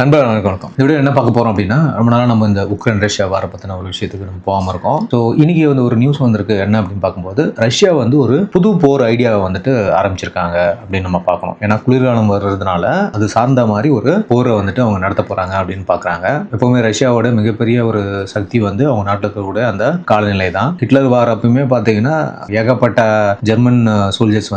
நண்பர்களுக்கு வணக்கம். இந்த வீடியோ என்ன பார்க்க போறோம் அப்படின்னா, ரொம்ப நாளா நம்ம இந்த உக்ரைன் ரஷ்யா வார பத்தின ஒரு விஷயத்துக்கு நம்ம போகாம இருக்கோம். ஸோ இன்னைக்கு ஒரு நியூஸ் வந்திருக்கு. என்ன அப்படின்னு பார்க்கும்போது, ரஷ்யா ஒரு புது போர் ஐடியாவை ஆரம்பிச்சிருக்காங்க அப்படின்னு நம்ம பார்க்கணும். ஏன்னா குளிர்காலம் வர்றதுனால அது சார்ந்த மாதிரி ஒரு போரை அவங்க நடத்த போறாங்க அப்படின்னு பார்க்குறாங்க. எப்பவுமே ரஷ்யாவோட மிகப்பெரிய ஒரு சக்தி அவங்க நாட்டுக்கு கூட அந்த காலநிலை தான். ஹிட்லர் வார் அப்பயுமே பார்த்தீங்கன்னா ஏகப்பட்ட ஜெர்மன் சோல்ஜர்ஸ்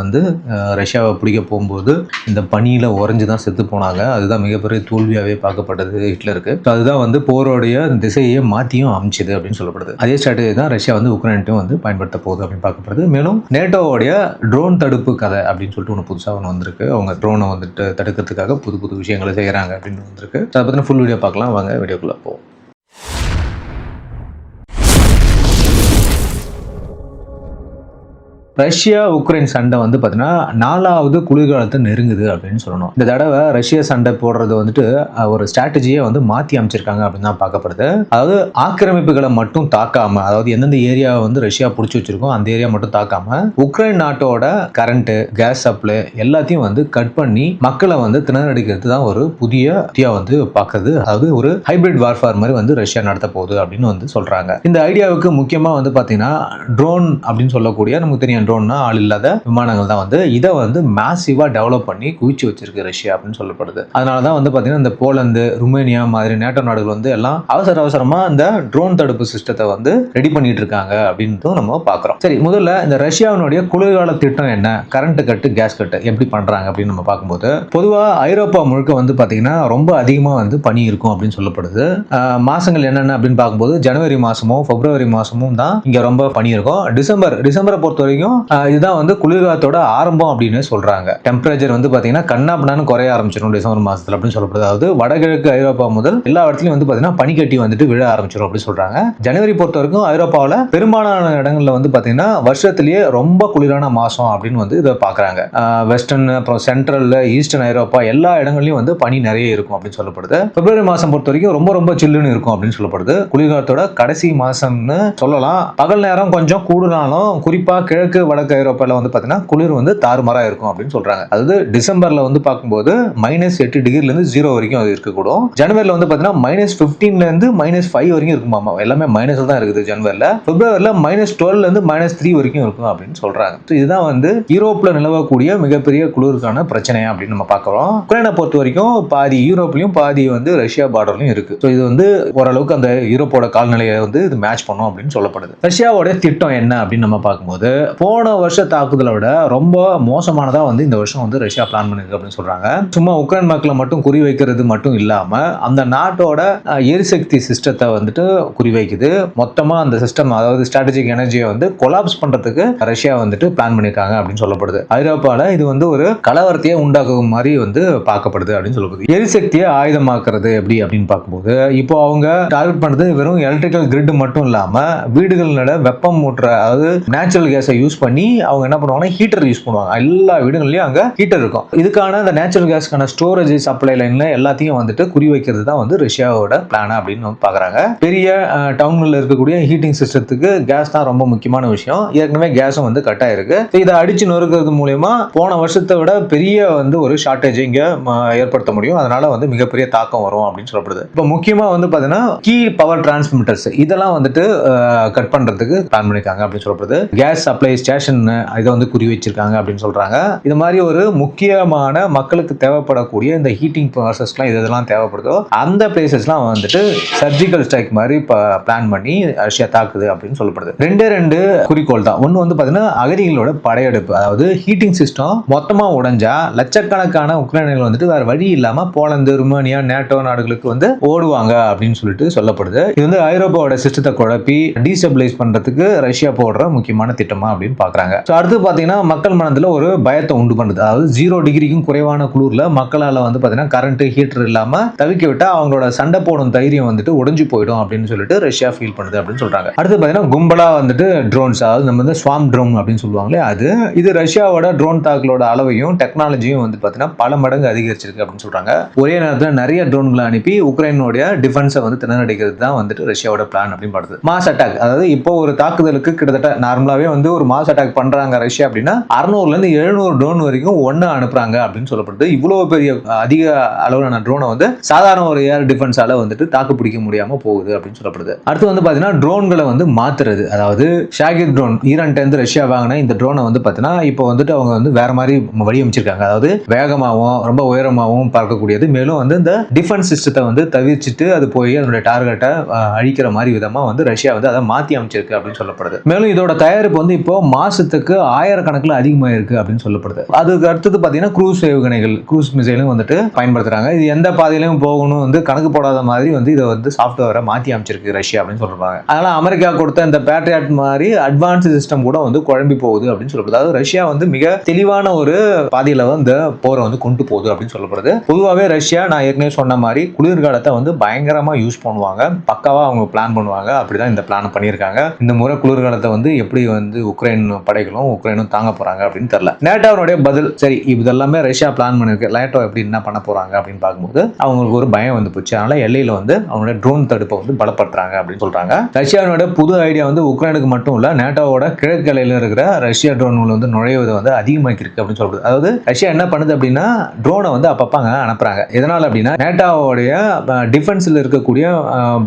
ரஷ்யாவை பிடிக்க போகும்போது இந்த பனியில உறைஞ்சு தான் செத்து போனாங்க. அதுதான் மிகப்பெரிய தோல்வியாகவே பார்க்கப்பட்டது ஹிட்லருக்கு. அதுதான் போரோடைய திசையை மாற்றியும் அமைச்சது அப்படின்னு சொல்லப்படுது. அதே ஸ்ட்ராட்டஜி தான் ரஷ்யா உக்ரைன்ட்டும் பயன்படுத்த போகுது அப்படின்னு பார்க்கப்படுது. மேலும் நேட்டோவுடைய ட்ரோன் தடுப்பு கதை அப்படின்னு சொல்லிட்டு ஒன்று புதுசாக வந்திருக்கு. அவங்க ட்ரோனை தடுக்கிறதுக்காக புது புது விஷயங்களை செய்கிறாங்க அப்படின்னு வந்திருக்கு. அதை பற்றின ஃபுல் வீடியோ பார்க்கலாம். வாங்க வீடியோக்குள்ள போவோம். ரஷ்யா உக்ரைன் சண்டை பார்த்தீங்கன்னா 4வது குளிர்காலத்தை நெருங்குது அப்படின்னு சொல்லணும். இந்த தடவை ரஷ்யா சண்டை போடுறது ஒரு ஸ்ட்ராட்டஜியை மாற்றி அமைச்சிருக்காங்க அப்படின்னு தான் பார்க்கப்படுது. அதாவது ஆக்கிரமிப்புகளை மட்டும் தாக்காம, அதாவது எந்தெந்த ஏரியாவை ரஷ்யா பிடிச்சி வச்சிருக்கோம் அந்த ஏரியா மட்டும் தாக்காம உக்ரைன் நாட்டோட கரண்ட், கேஸ் சப்ளை எல்லாத்தையும் கட் பண்ணி மக்களை திணறடிக்கிறது தான் ஒரு புதிய பார்க்குறது. அதாவது ஒரு ஹைபிரிட் வார்ஃபேர் மாதிரி ரஷ்யா நடத்த போகுது அப்படின்னு சொல்றாங்க. இந்த ஐடியாவுக்கு முக்கியமா பார்த்தீங்கன்னா ட்ரோன் அப்படின்னு சொல்லக்கூடிய நமக்கு தெரியும். ட்ரோன்னா ஆள் இல்லாத விமானங்கள் தான் இதை மேசிவா டெவலப் பண்ணி குவிச்சு வச்சிருக்கு ரஷ்யா அப்படின்னு சொல்லப்படுது. அதனாலதான் பாத்தீங்கன்னா இந்த போலந்து, ருமேனியா மாதிரி நேட்டோ நாடுகள் எல்லாம் அவசரமா இந்த ட்ரோன் தடுப்பு சிஸ்டத்தை ரெடி பண்ணிட்டு இருக்காங்க அப்படின்னு நம்ம பாக்குறோம். சரி, முதல்ல இந்த ரஷ்யாவினுடைய குளிர்கால திட்டம் என்ன, கரண்ட் கட்டு, கேஸ் கட்டு எப்படி பண்றாங்க அப்படின்னு நம்ம பார்க்கும்போது, பொதுவா ஐரோப்பா முழுக்க பாத்தீங்கன்னா ரொம்ப அதிகமா பனி இருக்கும் அப்படின்னு சொல்லப்படுது. மாசங்கள் என்னென்ன அப்படின்னு பார்க்கும்போது ஜனவரி மாசமும் பிப்ரவரி மாசமும் தான் இங்க ரொம்ப பனி இருக்கும். டிசம்பரை பொறுத்த வரைக்கும் இதுதான் குளிர்காலத்தோட ஆரம்பம் அப்படின்னு சொல்றாங்க. டெம்பரேச்சர் பாத்தீங்கன்னா கண்ணாப்பண்ணான்னு குறைய ஆரம்பிச்சிடும் டிசம்பர் மாசத்துல அப்படின்னு சொல்லப்படுது. அதாவது வடகிழக்கு ஐரோப்பா முதல் எல்லா இடத்துலயும் பாத்தீங்கன்னா பனிக்கட்டி விழ ஆரம்பிச்சிடும் அப்படின்னு சொல்றாங்க. ஜனவரி பொறுத்த வரைக்கும் ஐரோப்பாவில் பெரும்பாலான இடங்கள்ல பாத்தீங்கன்னா வருஷத்திலேயே ரொம்ப குளிரான மாசம் அப்படின்னு இதை பாக்குறாங்க. வெஸ்டர்ன், அப்புறம் சென்ட்ரல், ஈஸ்டர்ன் ஐரோப்பா எல்லா இடங்கள்லயும் பனி நிறைய இருக்கும் அப்படின்னு சொல்லப்படுது. பிப்ரவரி மாசம் பொறுத்த வரைக்கும் ரொம்ப ரொம்ப சில்லுன்னு இருக்கும் அப்படின்னு சொல்லப்படுது. குளிர்காலத்தோட கடைசி மாசம்னு சொல்லலாம். பகல் நேரம் கொஞ்சம் கூடுனாலும் குறிப்பா கிழக்கு வடக்கு ஐரோப்பால பாத்தீங்கன்னா குளிர் தாறுமாறா இருக்கும் அப்படின்னு சொல்றாங்க. அதாவது டிசம்பர்ல பார்க்கும்போது -8 டிகிரில இருந்து 0 வரைக்கும் அது இருக்கக்கூடும். ஜனவரில பாத்தீங்கன்னா -15ல இருந்து -5 வரைக்கும் இருக்குமாமா. எல்லாமே மைனஸ்ல தான் இருக்குது ஜனவரில. பிப்ரவரில -12ல இருந்து -3 வரைக்கும் இருக்கும் அப்படின்னு சொல்றாங்க. இதுதான் யூரோப்ல நிலவக்கூடிய மிகப்பெரிய குளிருக்கான பிரச்சனை அப்படின்னு நம்ம பார்க்கிறோம். உக்ரைனை பொறுத்த வரைக்கும் பாதி யூரோப்லயும் பாதி ரஷ்யா பார்டர்லயும் இருக்கு. இது ஓரளவுக்கு அந்த யூரோப்போட காலநிலையை இது மேட்ச் பண்ணும் அப்படின்னு சொல்லப்படுது. ரஷ்யாவோட திட்டம் என்ன அப்படின்னு நம்ம பார்க்கும்போது, போன வருஷ தாக்குதலை விட ரொம்ப மோசமானதா இந்த வருஷம் ரஷ்யா பிளான் பண்ணிருக்கு அப்படின்னு சொல்றாங்க. சும்மா உக்ரைன் மக்களை மட்டும் குறி வைக்கிறது மட்டும் இல்லாம அந்த நாட்டோட எரிசக்தி சிஸ்டத்தை குறிவைக்குது. மொத்தமா அந்த சிஸ்டம், அதாவது ஸ்ட்ராட்டஜிக் எனர்ஜியை கொலாப்ஸ் பண்றதுக்கு ரஷ்யா பிளான் பண்ணிருக்காங்க அப்படின்னு சொல்லப்படுது. ஐரோப்பால இது ஒரு கலவரத்தையே உண்டாக்கும் மாதிரி பார்க்கப்படுது அப்படின்னு சொல்லப்படுது. எரிசக்தியை ஆயுதமாக்குறது எப்படி அப்படின்னு பார்க்கும்போது, இப்போ அவங்க டார்கெட் பண்றது வெறும் எலக்ட்ரிக்கல் கிரிட் மட்டும் இல்லாம வீடுகளோட வெப்பம் ஊற்ற, அதாவது நேச்சுரல் கேஸை யூஸ் பண்ணி அவங்க என்ன பண்ணுவாங்கன்னா ஹீட்டர் யூஸ் பண்ணுவாங்க. எல்லா வீடுகள்லயும் அங்க ஹீட்டர் இருக்கும். இதுக்கான அந்த நேச்சுரல் கேஸ்க்கான ஸ்டோரேஜ், சப்ளை லைன்ல எல்லாத்தையும் குறி வைக்கிறது தான் ரஷ்யாவோட பிளான் அப்படின்னு பாக்குறாங்க. பெரிய டவுன்ல இருக்கக்கூடிய ஹீட்டிங் சிஸ்டத்துக்கு கேஸ் தான் ரொம்ப முக்கியமான விஷயம். ஏற்கனவே கேஸும் கட் ஆயிருக்கு. இதை அடிச்சு நொறுக்கிறது மூலமா போன வருஷத்தை விட பெரிய ஒரு ஷார்டேஜ் இங்க ஏற்படுத்த முடியும். அதனால மிகப்பெரிய தாக்கம் வரும் அப்படின்னு சொல்லப்படுது. இப்போ முக்கியமா பாத்தீங்கன்னா கீ பவர் டிரான்ஸ்மிட்டர்ஸ் இதெல்லாம் கட் பண்றதுக்கு பிளான் பண்ணிருக்காங்க அப்படின்னு சொல்லப்படுது. கேஸ் சப்ளை ஸ்டேஷன் இதை குறி வச்சிருக்காங்க அப்படின்னு சொல்றாங்க. இது மாதிரி ஒரு முக்கியமான மக்களுக்கு தேவைப்படக்கூடிய இந்த ஹீட்டிங் ப்ராசஸ்லாம் இதெல்லாம் தேவைப்படுதோ அந்த பிளேசஸ்லாம் சர்ஜிக்கல் ஸ்ட்ரைக் மாதிரி பிளான் பண்ணி ரஷ்யா தாக்குது அப்படின்னு சொல்லப்படுது. ரெண்டு குறிக்கோள் தான். ஒன்னு பாத்தீங்கன்னா அகதிகளோட படையெடுப்பு. அதாவது ஹீட்டிங் சிஸ்டம் மொத்தமா உடைஞ்சா லட்சக்கணக்கான உக்ரைனியர்கள் வேற வழி இல்லாம போலந்து, ருமேனியா, நேட்டோ நாடுகளுக்கு ஓடுவாங்க அப்படின்னு சொல்லிட்டு சொல்லப்படுது. இது ஐரோப்பாவோட சிஸ்டத்தை குழப்பி டீஸ்டபிளைஸ் பண்றதுக்கு ரஷ்யா போடுற முக்கியமான திட்டமா அப்படின்னு பாக்குறாங்க. அடுத்து பாத்தீங்கன்னா மக்கள் மனதுல ஒரு பயத்தை உண்டு பண்ணுது. அதாவது 0 டிகிரிக்கும் குறைவான குளிர்ல மக்களால பாத்தீங்கன்னா கரண்ட், ஹீட்டர் இல்லாம தவிக்க விட்டா அவங்களோட சண்டை போடும் தைரியம் உடைஞ்சு போயிடும் அப்படின்னு சொல்லிட்டு ரஷ்யா ஃபீல் பண்ணுது அப்படின்னு சொல்றாங்க. அடுத்து பாத்தீங்கன்னா கும்பலா ட்ரோன்ஸ், அதாவது நம்ம ஸ்வாம் ட்ரோன் அப்படின்னு சொல்லுவாங்களே அது, இது ரஷ்யாவோட ட்ரோன் தாக்குகளோட அளவையும் டெக்னாலஜியும் பாத்தீங்கன்னா பல மடங்கு அதிகரிச்சிருக்கு அப்படின்னு சொல்றாங்க. ஒரே நேரத்தில் நிறைய ட்ரோன்களை அனுப்பி உக்ரைனுடைய டிஃபென்ஸை திணறடிக்கிறது தான் ரஷ்யாவோட பிளான் அப்படின்னு படுது. மாஸ் அட்டாக், அதாவது இப்போ ஒரு தாக்குதலுக்கு கிட்டத்தட்ட நார்மலாவே ஒரு மாசம் மாஸ் அட்டாக் பண்றாங்க ரஷ்யா அப்படின்னா 600ல இருந்து 700 ட்ரோன் வரைக்கும் ஒண்ணு அனுப்புறாங்க அப்படின்னு சொல்லப்படுது. இவ்வளவு பெரிய அதிக அளவிலான ட்ரோனை வந்து சாதாரண ஒரு ஏர் டிஃபென்ஸால வந்துட்டு தாக்கு பிடிக்க முடியாம போகுது அப்படின்னு சொல்லப்படுது. அடுத்து வந்து பாத்தீங்கன்னா ட்ரோன்களை வந்து மாத்துறது, அதாவது ஷாகிர் ட்ரோன் ஈரான்ட்ட இருந்து ரஷ்யா வாங்கின இந்த ட்ரோனை வந்து பாத்தீங்கன்னா இப்போ வந்துட்டு அவங்க வந்து வேற மாதிரி வடிவமைச்சிருக்காங்க. அதாவது வேகமாகவும் ரொம்ப உயரமாகவும் பார்க்கக்கூடியது. மேலும் வந்து இந்த டிஃபென்ஸ் சிஸ்டத்தை வந்து தவிர்த்துட்டு அது போய் அதனுடைய டார்கெட்டை அழிக்கிற மாதிரி விதமா வந்து ரஷ்யா வந்து அதை மாத்தி அமைச்சிருக்கு அப்படின்னு சொல்லப்படுது. மேலும் இதோட தயாரிப்பு வந்து இப்போ மாசத்துக்கு 1000 கணக்கில் அதிகமாக இருக்கு அப்படின்னு சொல்லப்படுது. அதுக்கு அடுத்தது பாத்தீங்கன்னா க்ரூஸ் ஏவுகணைகள், க்ரூஸ் மிசைலும் வந்துட்டு பயன்படுத்துறாங்க. இது எந்த பாதையிலும் போகணும் வந்து கணக்கு போடாத மாதிரி வந்து இதை வந்து சாஃப்ட்வேரை மாத்தி அமைச்சிருக்கு ரஷ்யா அப்படின்னு சொல்றாங்க. அதனால அமெரிக்கா கொடுத்த இந்த பேட்ரியாட் மாதிரி அட்வான்ஸ் சிஸ்டம் கூட வந்து குழம்பி போகுது அப்படின்னு சொல்லப்படுது. அதாவது ரஷ்யா வந்து மிக தெளிவான ஒரு பாதையில வந்து போரை வந்து கொண்டு போகுது அப்படின்னு சொல்லப்படுது. பொதுவாகவே ரஷ்யா நான் ஏற்கனவே சொன்ன மாதிரி குளிர்காலத்தை வந்து பயங்கரமா யூஸ் பண்ணுவாங்க, பக்காவா அவங்க பிளான் பண்ணுவாங்க. அப்படிதான் இந்த பிளான் பண்ணியிருக்காங்க. இந்த முறை குளிர்காலத்தை வந்து எப்படி வந்து உக்ரைன் படைகளும் உக்ரைனும் தாங்க போறாங்க அப்படின்னு தெரியல. நேட்டோவுடைய பதில் சரி இதெல்லாமே ரஷ்யா பிளான் பண்ணிருக்கு, நேட்டோ எப்படி என்ன பண்ண போறாங்க அப்படின்னு பார்க்கும்போது அவங்களுக்கு ஒரு பயம் வந்து போச்சு. அதனால எல்லையில வந்து அவங்களுடைய ட்ரோன் தடுப்பை வந்து பலப்படுத்துறாங்க அப்படின்னு சொல்றாங்க. ரஷ்யாவோட புது ஐடியா வந்து உக்ரைனுக்கு மட்டும் இல்ல, நேட்டோவோட கிழக்கு எல்லையில இருக்கிற ரஷ்யா ட்ரோன்கள் வந்து நுழைவதை வந்து அதிகமாக்கி இருக்கு அப்படின்னு சொல்றது. அதாவது ரஷ்யா என்ன பண்ணுது அப்படின்னா ட்ரோனை வந்து அப்பப்பாங்க அனுப்புறாங்க. எதனால அப்படின்னா நேட்டோவுடைய டிஃபென்ஸ்ல இருக்கக்கூடிய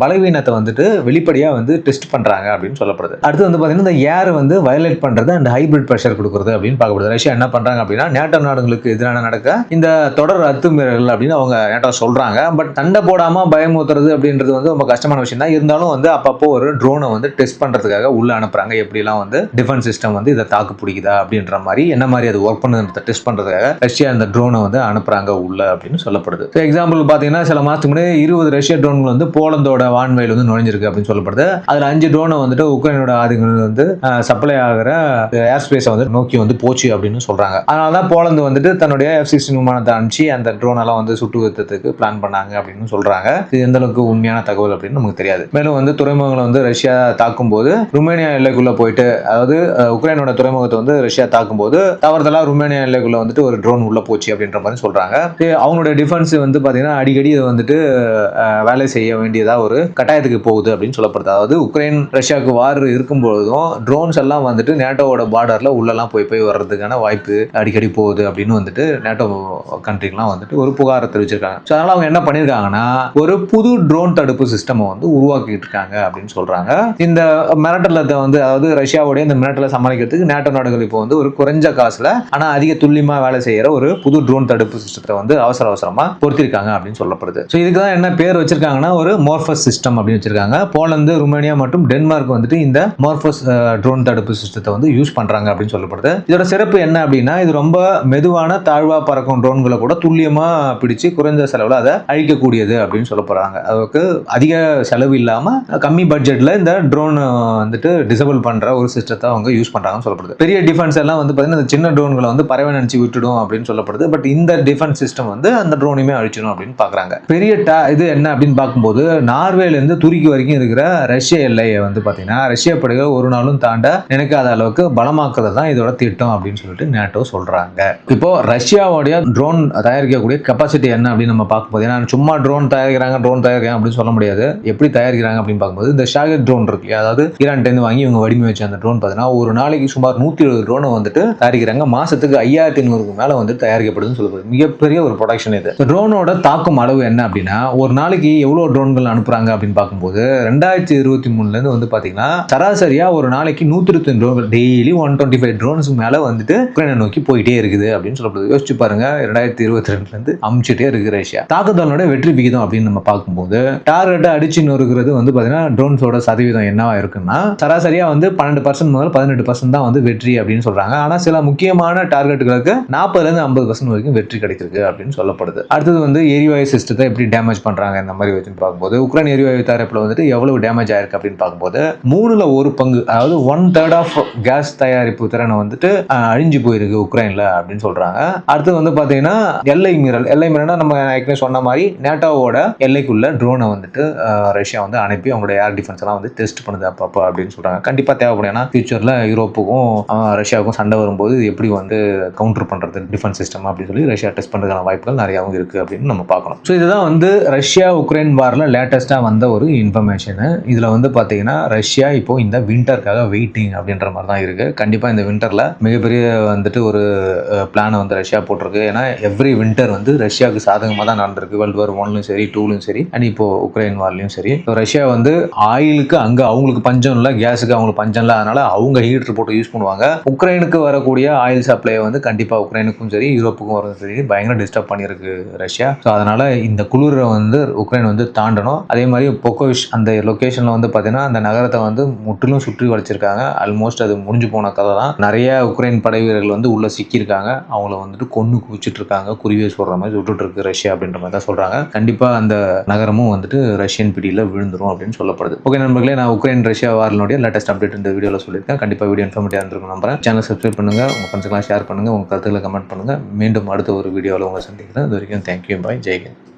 பலவீனத்தை வந்துட்டு வெளிப்படையா வந்து டெஸ்ட் பண்றாங்க அப்படின்னு சொல்லப்படுது. அடுத்து வந்து பாத்தீங்கன்னா இந்த ஏர் வந்து வயலேட் பண்றது அண்ட் ஹைபிரிட் பிரஷர் கொடுக்குறது அப்படின்னு பார்க்கப்படுது. ரஷ்யா என்ன பண்றாங்க அப்படின்னா நேட்டோ நாடுகளுக்கு எதிரான நடக்க இந்த தொடர் அத்துமீறல் அப்படின்னு அவங்க நேட்டோ சொல்றாங்க. பட் சண்டை போடாம பயமுறுத்துறது அப்படின்றது வந்து ரொம்ப கஷ்டமான விஷயம் தான். இருந்தாலும் வந்து அப்பப்போ ஒரு ட்ரோனை வந்து டெஸ்ட் பண்றதுக்காக உள்ள அனுப்புறாங்க. எப்படிலாம் வந்து டிஃபென்ஸ் சிஸ்டம் வந்து இதை தாக்கு பிடிக்குதா அப்படின்ற மாதிரி என்ன மாதிரி அது ஒர்க் பண்ணுறத டெஸ்ட் பண்றதுக்காக ரஷ்யா இந்த ட்ரோனை வந்து அனுப்புறாங்க உள்ள அப்படின்னு சொல்லப்படுது. எக்ஸாம்பிள் பாத்தீங்கன்னா சில மாசத்துக்கு முன்னாடி 20 ரஷ்ய ட்ரோன்கள் வந்து போலந்தோட வான்வெளியில் வந்து நுழைஞ்சிருக்கு அப்படின்னு சொல்லப்படுது. அதுல 5 ட்ரோனை வந்துட்டு உக்ரைனோட ஆதிகள் வந்து சப்ளை ஆகிற ஏர் ஸ்பேஸை வந்து நோக்கி வந்து போச்சு அப்படின்னு சொல்றாங்க. அதனாலதான் போலந்து வந்துட்டு தன்னுடைய F-16 விமானத்தை அனுப்பிச்சு அந்த ட்ரோன் எல்லாம் வந்து சுட்டு வைத்ததுக்கு பிளான் பண்ணாங்க அப்படின்னு சொல்றாங்க. இது எந்த அளவுக்கு உண்மையான தகவல் அப்படின்னு நமக்கு தெரியாது. மேலும் வந்து துறைமுகங்களை வந்து ரஷ்யா தாக்கும் போது ருமேனியா எல்லைக்குள்ள போயிட்டு, அதாவது உக்ரைனோட துறைமுகத்தை வந்து ரஷ்யா தாக்கும் போது தவறுதலா ருமேனியா எல்லைக்குள்ள வந்துட்டு ஒரு ட்ரோன் உள்ள போச்சு அப்படின்ற மாதிரி சொல்றாங்க. அவங்களுடைய டிஃபென்ஸ் வந்து பாத்தீங்கன்னா அடிக்கடி வந்துட்டு வேலை செய்ய வேண்டியதா ஒரு கட்டாயத்துக்கு போகுது அப்படின்னு சொல்லப்படுது. அதாவது உக்ரைன் ரஷ்யாவுக்கு வார் இருக்கும்போதும் ட்ரோன்ஸ் எல்லாம் வந்துட்டு நேட்டோவோட பார்டர்ல உள்ளெல்லாம் போய் வர்றதுக்கான வாய்ப்பு அடிக்கடி போகுது அப்படின்னு வந்துட்டு நேட்டோ கண்ட்ரிக்கெல்லாம் வந்துட்டு ஒரு புகாரை தெரிவிச்சிருக்காங்க. அதனால அவங்க என்ன பண்ணிருக்காங்கன்னா ஒரு புது ட்ரோன் தடுப்பு சிஸ்டம் வந்து உருவாக்கிட்டு இருக்காங்க அப்படின்னு சொல்றாங்க. இந்த மிரட்டலத்தை வந்து அதாவது ரஷ்யாவுடைய இந்த மிரட்டலை சமாளிக்கிறதுக்கு நேட்டோ நாடுகள் இப்போ வந்து ஒரு குறைஞ்ச காசுல ஆனா அதிக துல்லியமா வேலை செய்யற ஒரு புது ட்ரோன் தடுப்பு சிஸ்டத்தை வந்து அவசரமா பொருத்திருக்காங்க அப்படின்னு சொல்லப்படுது. இதுக்கு தான் என்ன பேர் வச்சிருக்காங்கன்னா ஒரு மோர்ஃபஸ் சிஸ்டம் அப்படின்னு வச்சிருக்காங்க. போலந்து, ருமேனியா மற்றும் டென்மார்க் வந்துட்டு இந்த மோர்ஃபஸ் ட்ரோன் தடுப்பு சிஸ்டத்தை வந்து யூஸ் பண்றாங்க அப்படின்னு சொல்லப்படுது. இதோட சிறப்பு என்ன அப்படின்னா இது ரொம்ப மெதுவான தாழ்வா பறக்கும் ட்ரோன்களை கூட துல்லியமா பிடிச்சு குறைந்த செலவுல அதை அழிக்கக்கூடியது அப்படின்னு சொல்ல போறாங்க. அதுக்கு அதிக செலவு இல்லாம கம்மி பட்ஜெட்ல இந்த ட்ரோன் வந்துட்டு டிசபிள் பண்ற ஒரு சிஸ்டத்தை அவங்க யூஸ் பண்றாங்கன்னு சொல்லப்படுது. பெரிய டிஃபென்ஸ் எல்லாம் வந்து பாத்தீங்கன்னா இந்த சின்ன ட்ரோன்களை வந்து பறவை நினைச்சு விட்டுடும் அப்படின்னு சொல்லப்படுது. பட் இந்த டிஃபென்ஸ் சிஸ்டம் வந்து அந்த ட்ரோனையுமே அழிச்சிடும் அப்படின்னு பாக்குறாங்க. பெரிய இது என்ன அப்படின்னு பார்க்கும்போது நார்வேல இருந்து துருக்கி வரைக்கும் இருக்கிற ரஷ்ய எல்லையை வந்து பாத்தீங்கன்னா ரஷ்ய படைகள் ஒரு நாளும் தாண்ட நினைக்காத அளவுக்கு பலமாக்குறது தான் இதோட திட்டம் அப்படின்னு சொல்லிட்டு நேட்டோ சொல்றாங்க. இப்போ ரஷ்யாவுடைய ட்ரோன் தயாரிக்கக்கூடிய கெப்பாசிட்டி என்ன அப்படின்னு நம்ம பார்க்கும்போது, ஏன்னா சும்மா ட்ரோன் தயாரிக்கிறாங்க அப்படின்னு சொல்ல முடியாது. எப்படி தயாரிக்கிறாங்க அப்படின்னு பார்க்கும்போது இந்த ஷாகிர் ட்ரோன் இருக்கு, அதாவது ஈரான்ட்ட இருந்து வாங்கி இவங்க வடிவமை வச்ச அந்த ட்ரோன் பார்த்தீங்கன்னா ஒரு நாளைக்கு சுமார் 170 ட்ரோனை வந்துட்டு தயாரிக்கிறாங்க. மாசத்துக்கு 5500 மேல வந்து தயாரிக்கப்படுதுன்னு சொல்லப்படுது. மிகப்பெரிய ஒரு ப்ரொடக்ஷன் இது. ட்ரோனோட தாக்கும் அளவு என்ன அப்படின்னா ஒரு நாளைக்கு எவ்வளவு ட்ரோன்கள் அனுப்புறாங்க அப்படின்னு பார்க்கும்போது 2023ல இருந்து வந்து பாத்தீங்கன்னா சராசரியா ஒரு நாளைக்கு 125 ட்ரோன்கள் டெய்லி 125 ட்ரோன்ஸ் மேல வந்துட்டு உக்ரைனை நோக்கி போயிட்டே இருக்குது அப்படின்னு சொல்லப்படுது. யோசிச்சு பாருங்க, 2022ல இருந்து அமுச்சிட்டே இருக்கு ரஷ்யா. தாக்குதலோட வெற்றி விகிதம் அப்படின்னு நம்ம பார்க்கும்போது டார்கெட்டை அடிச்சு நொறுக்கிறது வந்து பாத்தீங்கன்னா ட்ரோன்ஸோட சதவீதம் என்னவா இருக்குன்னா சராசரியா வந்து 12% முதல் 18% தான் வந்து வெற்றி அப்படின்னு சொல்றாங்க. ஆனா சில முக்கியமான டார்கெட்டுகளுக்கு 40ல இருந்து 50% வரைக்கும் வெற்றி கிடைச்சிருக்கு அப்படின்னு சொல்லப்படுது. அடுத்தது வந்து எரிவாயு சிஸ்டத்தை எப்படி டேமேஜ் பண்றாங்க இந்த மாதிரி வச்சு பார்க்கும்போது உக்ரைன் எரிவாயு தயாரிப்புல வந்துட்டு எவ்வளவு டேமேஜ் ஆயிருக்கு அப்படின்னு பார்க்கும்போது 3ல 1 பங்கு, அதாவது 1/3 ஆஃப் கேஸ் தயாரிப்பு திறனை வந்துட்டு அழிஞ்சு போயிருக்கு உக்ரைன்ல அப்படின்னு சொல்றாங்க. அடுத்து வந்து பாத்தீங்கன்னா எல்லை மீறல்னா நம்ம ஏற்கனவே சொன்ன மாதிரி நேட்டோவோட எல்லைக்குள்ள ட்ரோனை வந்துட்டு ரஷ்யா வந்து அனுப்பி அவங்களோட ஏர் டிஃபென்ஸ் எல்லாம் வந்து டெஸ்ட் பண்ணுது அப்பப்போ அப்படின்னு சொல்றாங்க. கண்டிப்பா தேவைப்படும், ஏன்னா ஃபியூச்சர்ல யூரோப்புக்கும் ரஷ்யாவுக்கும் சண்டை வரும்போது எப்படி வந்து கவுண்டர் பண்றது டிஃபென்ஸ் சிஸ்டம் அப்படின்னு சொல்லி ரஷ்யா டெஸ்ட் பண்றதுக்கான வாய்ப்புகள் நிறையாவும் இருக்கு அப்படின்னு நம்ம பார்க்கணும். ஸோ இதுதான் வந்து ரஷ்யா உக்ரைன் வார்ல லேட்டஸ்டா வந்த ஒரு இன்ஃபர்மேஷன். இதுல வந்து பாத்தீங்கன்னா ரஷ்யா இப்போ இந்த விண்டருக்காக வெயிட்டிங் அப்படின்ற மாதிரி மாதிரி தான் இருக்கு. கண்டிப்பா இந்த வின்டர்ல மிகப்பெரிய வந்துட்டு ஒரு பிளானை வந்து ரஷ்யா போட்டிருக்கு. ஏன்னா எவ்ரி வின்டர் வந்து ரஷ்யாவுக்கு சாதகமாக தான் நடந்திருக்கு. வேர்ல்டு வார் 1லும் சரி 2லும் சரி அண்ட் இப்போ உக்ரைன் வார்லையும் சரி. ரஷ்யா வந்து ஆயிலுக்கு அங்க அவங்களுக்கு பஞ்சம் இல்லை, கேஸுக்கு அவங்களுக்கு பஞ்சம் இல்லை, அதனால அவங்க ஹீட்டர் போட்டு யூஸ் பண்ணுவாங்க. உக்ரைனுக்கு வரக்கூடிய ஆயில் சப்ளை வந்து கண்டிப்பா உக்ரைனுக்கும் சரி யூரோப்புக்கும் வரதும் சரி பயங்கர டிஸ்டர்ப் பண்ணியிருக்கு ரஷ்யா. ஸோ அதனால இந்த குளிரை வந்து உக்ரைன் வந்து தாண்டணும். அதே மாதிரி பொக்கோவிஷ் அந்த லொகேஷன்ல வந்து பார்த்தீங்கன்னா அந்த நகரத்தை வந்து முற்றிலும் சுற்றி வளைச்சிருக்காங்க. ஆல்மோஸ்ட் அது முடிஞ்சு போன கதை தான். நிறைய உக்ரைன் படை வீரர்கள் வந்து உள்ள சிக்கியிருக்காங்க. அவங்கள வந்துட்டு கொன்னு குவிச்சிட்டு இருக்காங்க. குருவியை சொல்ற மாதிரி சுட்டுட்டு இருக்கு ரஷ்யா அப்படின்ற மாதிரி தான் சொல்றாங்க. கண்டிப்பா அந்த நகரமும் வந்துட்டு ரஷ்யன் பிடியில் விழுந்துரும் அப்படின்னு சொல்லப்படுது. ஓகே நண்பர்களே, நான் உக்ரைன் ரஷ்யா வாரினுடைய லேட்டஸ்ட் அப்டேட் இந்த வீடியோவில் சொல்லியிருக்கேன். கண்டிப்பா வீடியோ இன்ஃபர்மேட்டிவா இருந்திருக்கும் நம்புறேன். சேனல் சப்ஸ்கிரைப் பண்ணுங்க, உங்க ஃப்ரெண்ட்ஸ்க்கெல்லாம் ஷேர் பண்ணுங்க, உங்க கருத்துக்களை கமெண்ட் பண்ணுங்க. மீண்டும் அடுத்த ஒரு வீடியோவில் உங்களை சந்திக்கிறேன். அது வரைக்கும் தேங்க்யூ, பாய், ஜெய் ஹிந்த்.